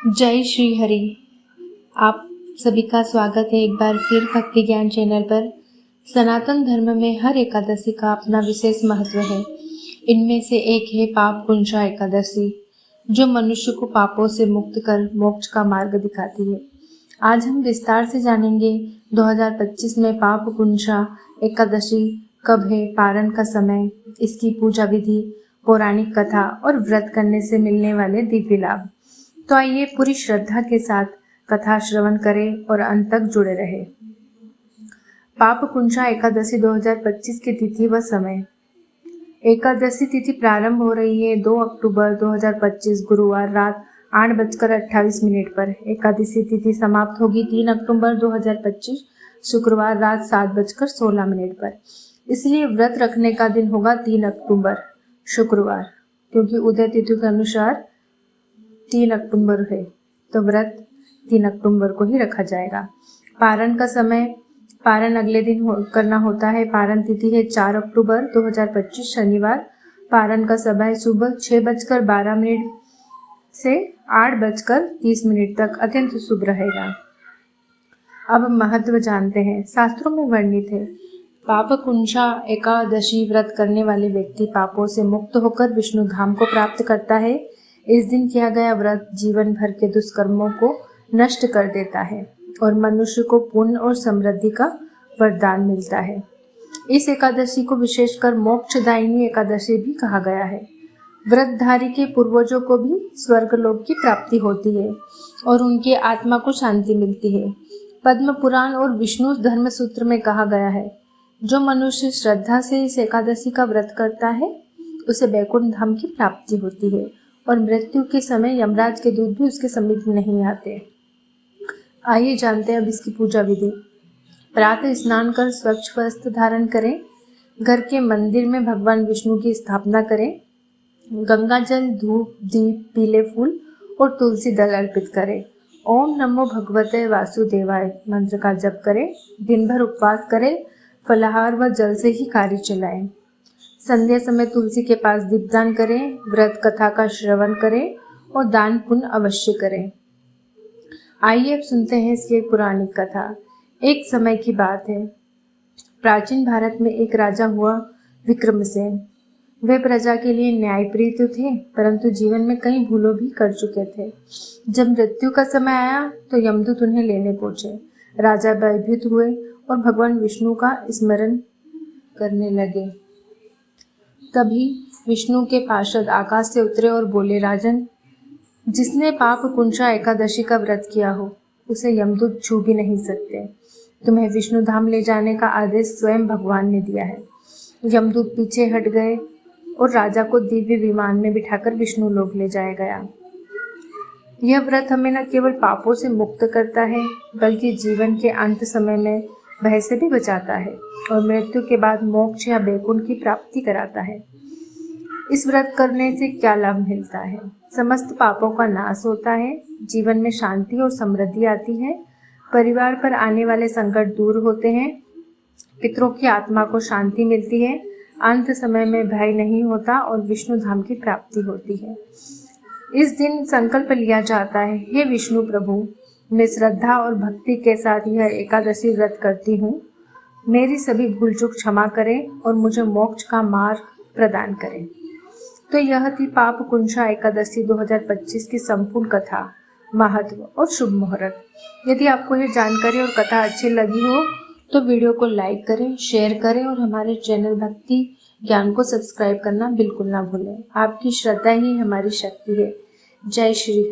जय श्री हरि। आप सभी का स्वागत है एक बार फिर भक्ति ज्ञान चैनल पर। सनातन धर्म में हर एकादशी का अपना विशेष महत्व है। इनमें से एक है पाप कुंजा एकादशी, जो मनुष्य को पापों से मुक्त कर मोक्ष का मार्ग दिखाती है। आज हम विस्तार से जानेंगे 2025 में पाप कुंजा एकादशी कब है, पारण का समय, इसकी पूजा विधि, पौराणिक कथा और व्रत करने से मिलने वाले दिव्य लाभ। तो आइए पूरी श्रद्धा के साथ कथा श्रवण करें और अंत तक जुड़े रहे। पाप कुंजा एकादशी 2025 की तिथि व समय। एकादशी तिथि प्रारंभ हो रही है 2 अक्टूबर 2025 गुरुवार रात 8:28 पर। एकादशी तिथि समाप्त होगी 3 अक्टूबर 2025 शुक्रवार रात 7:16 पर। इसलिए व्रत रखने का दिन होगा 3 अक्टूबर शुक्रवार, क्योंकि उदय तिथि के अनुसार 3 अक्टूबर है, तो व्रत 3 अक्टूबर को ही रखा जाएगा। पारण का समय, पारण अगले दिन करना होता है। पारण तिथि है 4 अक्टूबर 2025 शनिवार। पारण का समय सुबह 6:12 से 8:30 तक अत्यंत शुभ रहेगा। अब महत्व जानते हैं। शास्त्रों में वर्णित है, पाप कुंजा एकादशी व्रत करने वाले व्यक्ति पापों से मुक्त होकर विष्णु धाम को प्राप्त करता है। इस दिन किया गया व्रत जीवन भर के दुष्कर्मों को नष्ट कर देता है और मनुष्य को पुण्य और समृद्धि का वरदान मिलता है। इस एकादशी को विशेषकर मोक्षदायिनी एकादशी भी कहा गया है। व्रतधारी के पूर्वजों को भी स्वर्गलोक की प्राप्ति होती है और उनकी आत्मा को शांति मिलती है। पद्म पुराण और विष्णु धर्म सूत्र में कहा गया है, जो मनुष्य श्रद्धा से इस एकादशी का व्रत करता है उसे वैकुंठ धाम की प्राप्ति होती है और मृत्यु के समय यमराज के दूत भी उसके समीप नहीं आते। आइए जानते हैं अब इसकी पूजा विधि। प्रातः स्नान कर स्वच्छ वस्त्र धारण करें। घर के मंदिर में भगवान विष्णु की स्थापना करें। गंगा जल, धूप, दीप, पीले फूल और तुलसी दल अर्पित करें। ओम नमो भगवते वासुदेवाय मंत्र का जप करें। दिन भर उपवास करें। फलाहार व जल से ही कार्य चलाएं। संध्या समय तुलसी के पास दीपदान करें। व्रत कथा का श्रवण करें और दान पुण्य अवश्य करें। आइए अब सुनते हैं इसकी एक पौराणिक कथा। एक समय की बात है, प्राचीन भारत में एक राजा हुआ विक्रमसेन। वे प्रजा के लिए न्यायप्रिय तो थे, परंतु जीवन में कई भूलों भी कर चुके थे। जब मृत्यु का समय आया तो यमदूत उन्हें लेने पहुंचे। राजा भयभीत हुए और भगवान विष्णु का स्मरण करने लगे। तभी विष्णु के पार्षद आकाश से उतरे और बोले, राजन, जिसने पाप कुंजा एकादशी का व्रत किया हो उसे यमदूत छू भी नहीं सकते। तुम्हें विष्णु धाम ले जाने का आदेश स्वयं भगवान ने दिया है। यमदूत पीछे हट गए और राजा को दिव्य विमान में बिठाकर विष्णु लोक ले जाया गया। यह व्रत हमें न केवल पापों से मुक्त करता है, बल्कि जीवन के अंत समय में भय से भी बचाता है और मृत्यु के बाद मोक्ष या वैकुंठ की प्राप्ति कराता है। इस व्रत करने से क्या लाभ मिलता है? समस्त पापों का नाश होता है, जीवन में शांति और समृद्धि आती है, परिवार पर आने वाले संकट दूर होते हैं, पितरों की आत्मा को शांति मिलती है, अंत समय में भय नहीं होता और विष्णु धाम की प्राप्ति होती है। इस दिन संकल्प लिया जाता है, हे विष्णु प्रभु, मैं श्रद्धा और भक्ति के साथ यह एकादशी व्रत करती हूँ। मेरी सभी भूल चूक क्षमा करें और मुझे मोक्ष का मार्ग प्रदान करें। तो यह थी पाप कुंजा एकादशी 2025 की संपूर्ण कथा, महत्व और शुभ मुहूर्त। यदि आपको यह जानकारी और कथा अच्छी लगी हो तो वीडियो को लाइक करें, शेयर करें और हमारे चैनल भक्ति ज्ञान को सब्सक्राइब करना बिल्कुल ना भूलें। आपकी श्रद्धा ही हमारी शक्ति है। जय श्री